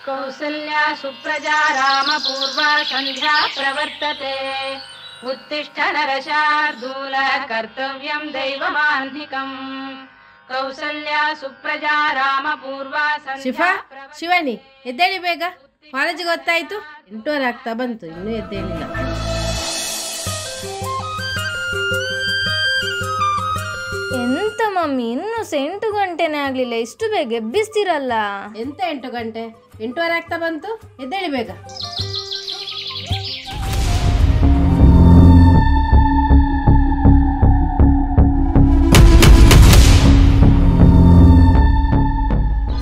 ಕೌಸಲ್ಯಾ ಸುಪ್ರಜಾ ರಾಮ ಪೂರ್ವಾ ಸಂಧ್ಯಾ ಪ್ರವರ್ತತೆ ಉತ್ತಿಷ್ಠ ನರಶಾರ್ದೂಲ ಕರ್ತವ್ಯಂ ದೈವಮಾನ್ಧಿಕಂ ಕೌಸಲ್ಯಾ ಸುಪ್ರಜಾ ರಾಮ ಪೂರ್ವಾ ಸಂಧ್ಯಾ ಶಿವಾನಿ ಎದ್ದೇಳಿ ಬೇಗ, ಕಾಲೇಜಿಗೆ ಗೊತ್ತಾಯ್ತು 8:30 ಆಗ್ತಾ ಬಂತು, ಇನ್ನೂ ಎದ್ದೇಳಿಲ್ಲ. ಎಂತ ಮಮ್ಮಿ, ಇನ್ನು 8 ಗಂಟೆನೇ ಆಗ್ಲಿಲ್ಲ, ಇಷ್ಟು ಬೇಗ ಎಬ್ಬಿಸ್ತೀರಲ್ಲ? ಎಂತ 8 ಗಂಟೆ? 8:30 ಆಗ್ತಾ ಬಂತು, ಎದ್ದೇಳಿ ಬೇಗ.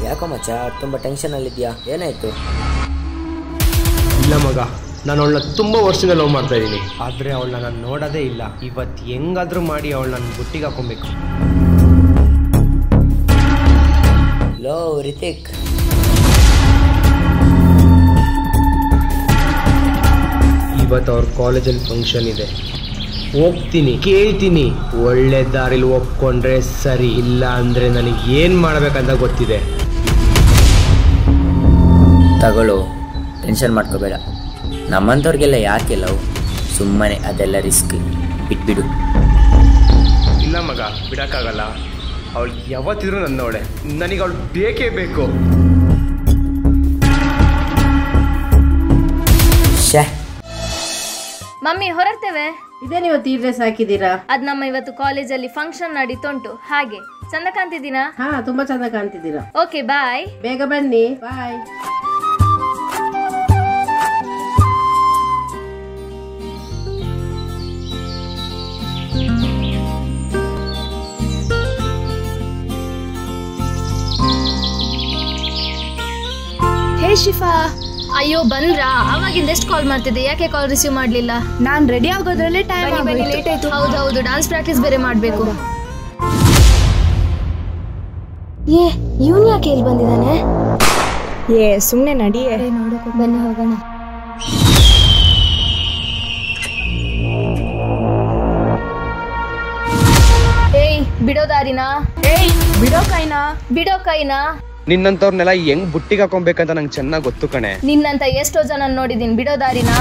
ಯಾಕೋ ಮಚ್ಚ ತುಂಬ ಟೆನ್ಷನಲ್ಲಿದ್ಯಾ, ಏನಾಯ್ತು? ಇಲ್ಲ ಮಗ, ನಾನು ಅವಳನ್ನ ತುಂಬ ವರ್ಷದಿಂದ ಲವ್ ಮಾಡ್ತಾ ಇದ್ದೀನಿ, ಆದರೆ ಅವಳನ್ನ ನಾನು ನೋಡೋದೇ ಇಲ್ಲ. ಇವತ್ತು ಹೆಂಗಾದ್ರೂ ಮಾಡಿ ಅವಳು ನನ್ನ ಬುಟ್ಟಿಗೆ ಹಾಕೊಬೇಕು. ಲೋ ರಿತಿಕ್, ಇವತ್ತು ಅವ್ರ ಕಾಲೇಜಲ್ಲಿ ಫಂಕ್ಷನ್ ಇದೆ, ಹೋಗ್ತೀನಿ, ಕೇಳ್ತೀನಿ. ಒಳ್ಳೆ ದಾರಿಲಿ ಒಪ್ಕೊಂಡ್ರೆ ಸರಿ, ಇಲ್ಲ ಅಂದರೆ ನನಗೆ ಏನು ಮಾಡಬೇಕಂತ ಗೊತ್ತಿದೆ. ತಗೊಳ್ಳೋ, ಟೆನ್ಷನ್ ಮಾಡ್ಕೋಬೇಡ. ನಮ್ಮಂಥವ್ರಿಗೆಲ್ಲ ಯಾಕೆ ಲವ್, ಸುಮ್ಮನೆ ಅದೆಲ್ಲ ರಿಸ್ಕ್, ಬಿಟ್ಬಿಡು. ಇಲ್ಲ ಮಗ, ಬಿಡೋಕ್ಕಾಗಲ್ಲ. ಅವಳು ಯಾವತ್ತಿದ್ರು ನನ್ನವಳೆ, ನನಗೆ ಅವಳು ಬೇಕೇ ಬೇಕು. ಶೇ, ಮಮ್ಮಿ ಹೊರಡ್ತೇವೆ. ಇದೇ ನೀವು ಈ ಡ್ರೆಸ್ ಹಾಕಿದ್ದೀರಾ? ಅದ್ ನಮ್ಮ ಇವತ್ತು ಕಾಲೇಜಲ್ಲಿ ಫಂಕ್ಷನ್ ನಡೀತುಂಟು, ಹಾಗೆ. ಚಂದ ಕಾಣ್ತಿದ್ದೀನಾ? ಹಾ, ತುಂಬಾ ಚಂದ ಕಾಣ್ತಿದ್ದೀರಾ. Okay bye. ಬೇಗ ಬನ್ನಿ, ಬಾಯ್. ಹೇ ಶಿಫಾ, ಅಯ್ಯೋ ಬಂದ್ರಾ? ಅವಾಗಿಂದ ಎಷ್ಟು ಕಾಲ್ ಮಾಡ್ತಿದ್ದೆ, ಯಾಕೆ ಕಾಲ್ ರಿಸೀವ್ ಮಾಡ್ಲಿಲ್ಲ? ನಾನ್ ರೆಡಿ ಆಗೋದ್ರಲ್ಲೇ ಟೈಮ್ ಲೇಟ್ ಆಯ್ತು. ಹೌದೌದು, ಡಾನ್ಸ್ ಪ್ರಾಕ್ಟೀಸ್ ಬೇರೆ ಮಾಡ್ಬೇಕು. ಏ, ಇವನ್ ಯಾಕೆ ಇಲ್ಲಿ ಬಂದಿದ್ದಾನೆ? ಏ ಸುಮ್ನೆ ನಡಿಯೇ, ನೋಡಕ್ಕೆ ಬನ್ನಿ ಹೋಗೋಣ. ಏಯ್ ಬಿಡೋ ದಾರಿನಾ? ಏಯ್ ಬಿಡೋ ಕೈನಾ? ಬಿಡೋ ಕೈನಾ? ನಿನ್ನಂಥವ್ರನ್ನೆಲ್ಲ ಹೆಂಗ್ ಬುಟ್ಟಿಗೆ ಹಾಕೊಬೇಕಂತ ನಂಗೆ ಚೆನ್ನಾಗಿ ಗೊತ್ತು ಕಣೆ. ನಿನ್ನಂತ ಎಷ್ಟೋ ಜನ ನೋಡಿದೀನಿ, ಬಿಡೋ ದಾರಿನಾ?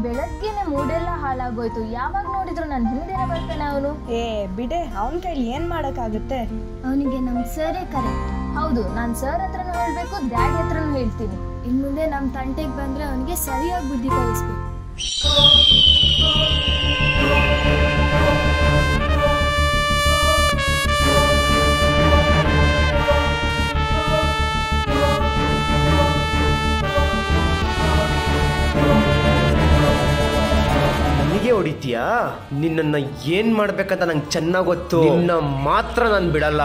ಬೆಳಗ್ಗೆನೆ ಮೂಡೆಲ್ಲ ಹಾಳಾಗೋಯ್ತು, ಯಾವಾಗ ನೋಡಿದ್ರು ನನ್ನ ಹಿಂದೆನೆ ಬರ್ತಾನೆ ಅವನು. ಏ ಬಿಡೆ, ಅವನ ಕೈಲಿ ಏನ್ ಮಾಡಕ್ಕಾಗುತ್ತೆ? ಅವನಿಗೆ ನಮ್ ಸರೇ ಕರೆಕ್ಟ್. ಹೌದು, ನಾನ್ ಸರ್ ಹತ್ರನೂ ಹೇಳ್ಬೇಕು, ಡ್ಯಾಡಿ ಹತ್ರನೂ ಹೇಳ್ತೀನಿ. ಇನ್ ಮುಂದೆ ನಮ್ ತಂಟೆಗೆ ಬಂದ್ರೆ ಅವನಿಗೆ ಸರಿಯಾಗಿ ಬುದ್ಧಿ ಕಲಿಸ್ಬೇಕು. ಹೊಡಿತೀಯಾ? ನಿನ್ನನ್ನ ಏನ್ ಮಾಡ್ಬೇಕಂತ ನಂಗೆ ಚೆನ್ನಾಗ್ ಗೊತ್ತು. ನಿನ್ನ ಮಾತ್ರ ನಾನು ಬಿಡಲ್ಲ.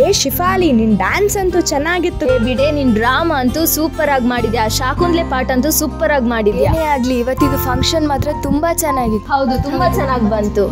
ಏ ಶಿಫಾಲಿ, ನಿನ್ ಡ್ಯಾನ್ಸ್ ಅಂತೂ ಚೆನ್ನಾಗಿತ್ತು. ಬಿಡೆ, ನಿನ್ ಡ್ರಾಮಾ ಅಂತೂ ಸೂಪರ್ ಆಗಿ ಮಾಡಿದ್ಯಾ. ಶಾಕುಂದ್ಲೆ ಪಾಠ ಅಂತೂ ಸೂಪರ್ ಆಗಿ ಮಾಡಿದ್ಯಾ. ಏನೇ ಆಗ್ಲಿ, ಇವತ್ತಿದು ಫಂಕ್ಷನ್ ಮಾತ್ರ ತುಂಬಾ ಚೆನ್ನಾಗಿತ್ತು. ಹೌದು, ತುಂಬಾ ಚೆನ್ನಾಗಿ ಬಂತು.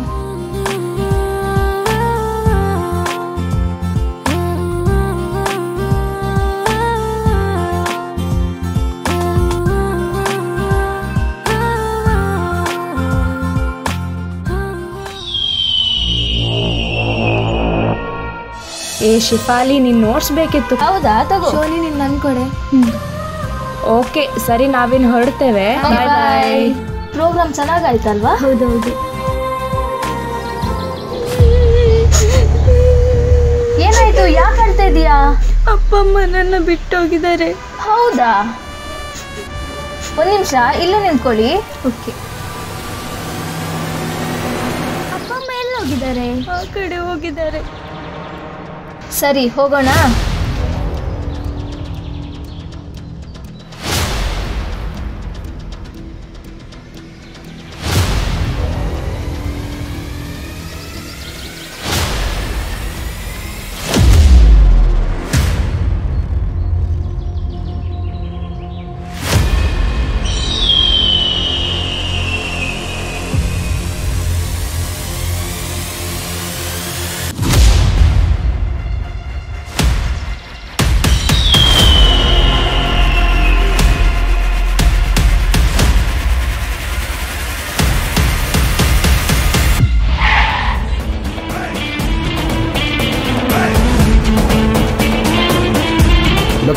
ಏ ಶಿಫಾಲಿ, ನೀನ್ ನೋಟ್ಸ್ ಬೇಕಿತ್ತು. ಹೌದಾ, ತಗೋ. ಶೋನಿ, ನೀನ್ ನನ್ ಕೊಡೆ. ಓಕೆ ಸರಿ, ನಾವಿನ್ ಹೊರಡ್ತೇವೆ. ಬಾಯ್ ಬಾಯ್. ಪ್ರೋಗ್ರಾಮ್ ಚೆನ್ನಾಗಾಯ್ತಲ್ವಾ? ಹೌದೌದು. ಏನಾಯ್ತು, ಯಾಕೆ ಅಳ್ತಾ ಇದೀಯಾ? ಅಪ್ಪ ಅಮ್ಮ ನನ್ನ ಬಿಟ್ಟೋಗಿದ್ದಾರೆ. ಹೌದಾ, ಒಂದ್ ನಿಮಿಷ ಇಲ್ಲೇ ನಿಂತ್ಕೊಳ್ಳಿ. ಓಕೆ. ಅಪ್ಪ ಅಮ್ಮ ಎಲ್ಲಿ ಹೋಗಿದ್ದಾರೆ? ಆ ಕಡೆ ಹೋಗಿದ್ದಾರೆ. ಸರಿ, ಹೋಗೋಣ.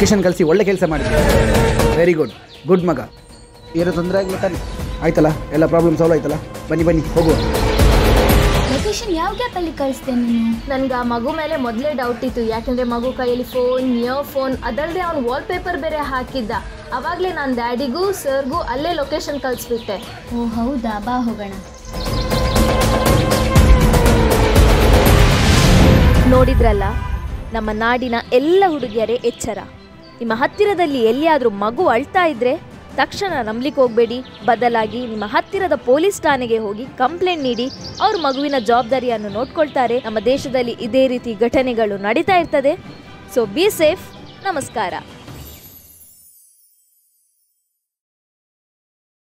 ಲೊಕೇಶನ್ ಕಳಿಸಿ ಒಳ್ಳೆ ಕೆಲಸ ಮಾಡಿದ್ದೆ. ವೆರಿ ಗುಡ್, ಗುಡ್ ಮಗ. ಏನೋ ತೊಂದರೆ ಆಗಿಲ್ಲ ತಾನೆ? ಆಯ್ತಲ್ಲ, ಎಲ್ಲ ಪ್ರಾಬ್ಲಮ್ ಸಾಲ್ವ್ ಆಯ್ತಲ್ಲ? ಬನ್ನಿ ಹೋಗುವ. ಲೊಕೇಶನ್ ಯಾವ ಗ್ಯಾಪಲ್ಲಿ ಕಳಿಸ್ದೆ ನೀನು? ನನಗೆ ಆ ಮಗು ಮೇಲೆ ಮೊದಲೇ ಡೌಟ್ ಇತ್ತು, ಯಾಕೆಂದರೆ ಮಗು ಕೈಯಲ್ಲಿ ಫೋನ್, ಇಯರ್ಫೋನ್, ಅದಲ್ಲದೆ ಅವ್ನು ವಾಲ್ಪೇಪರ್ ಬೇರೆ ಹಾಕಿದ್ದ. ಆವಾಗಲೇ ನಾನು ಡ್ಯಾಡಿಗೂ ಸರ್ಗೂ ಅಲ್ಲೇ ಲೊಕೇಶನ್ ಕಳಿಸ್ಬಿಟ್ಟೆ. ಓ ಹೌದಾ, ಬಾ ಹೋಗೋಣ. ನೋಡಿದ್ರಲ್ಲ, ನಮ್ಮ ನಾಡಿನ ಎಲ್ಲ ಹುಡುಗಿಯರೇ ಎಚ್ಚರ. ನಿಮ್ಮ ಹತ್ತಿರದಲ್ಲಿ ಎಲ್ಲಿಯಾದರೂ ಮಗು ಅಳ್ತಾ ಇದ್ರೆ ತಕ್ಷಣ ನಂಬಲಿಕ್ಕೆ ಹೋಗಬೇಡಿ. ಬದಲಾಗಿ ನಿಮ್ಮ ಹತ್ತಿರದ ಪೊಲೀಸ್ ಠಾಣೆಗೆ ಹೋಗಿ ಕಂಪ್ಲೇಂಟ್ ನೀಡಿ. ಅವ್ರ ಮಗುವಿನ ಜವಾಬ್ದಾರಿಯನ್ನು ನೋಡ್ಕೊಳ್ತಾರೆ. ನಮ್ಮ ದೇಶದಲ್ಲಿ ಇದೇ ರೀತಿ ಘಟನೆಗಳು ನಡೀತಾ ಇರ್ತದೆ. So be safe. ನಮಸ್ಕಾರ.